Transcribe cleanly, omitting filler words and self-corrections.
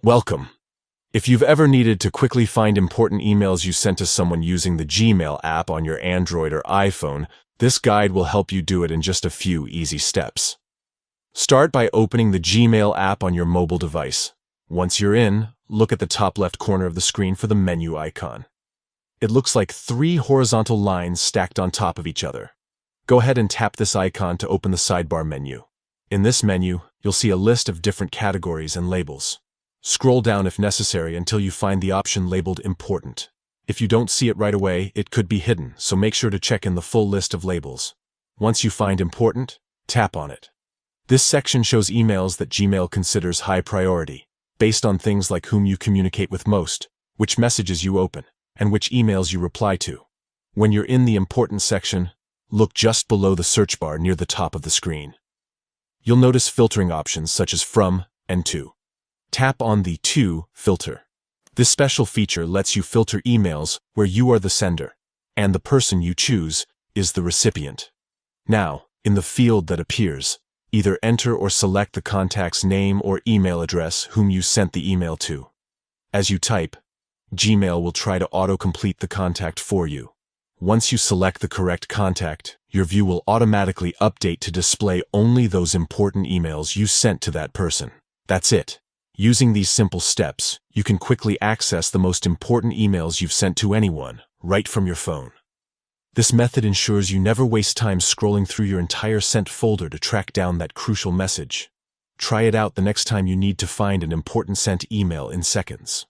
Welcome. If you've ever needed to quickly find important emails you sent to someone using the Gmail app on your Android or iPhone, this guide will help you do it in just a few easy steps. Start by opening the Gmail app on your mobile device. Once you're in, look at the top left corner of the screen for the menu icon. It looks like 3 horizontal lines stacked on top of each other. Go ahead and tap this icon to open the sidebar menu. In this menu, you'll see a list of different categories and labels. Scroll down if necessary until you find the option labeled Important. If you don't see it right away, it could be hidden, so make sure to check in the full list of labels. Once you find Important, tap on it. This section shows emails that Gmail considers high priority, based on things like whom you communicate with most, which messages you open, and which emails you reply to. When you're in the Important section, look just below the search bar near the top of the screen. You'll notice filtering options such as From and To. Tap on the To filter. This special feature lets you filter emails where you are the sender, and the person you choose is the recipient. Now, in the field that appears, either enter or select the contact's name or email address whom you sent the email to. As you type, Gmail will try to auto-complete the contact for you. Once you select the correct contact, your view will automatically update to display only those important emails you sent to that person. That's it. Using these simple steps, you can quickly access the most important emails you've sent to anyone, right from your phone. This method ensures you never waste time scrolling through your entire sent folder to track down that crucial message. Try it out the next time you need to find an important sent email in seconds.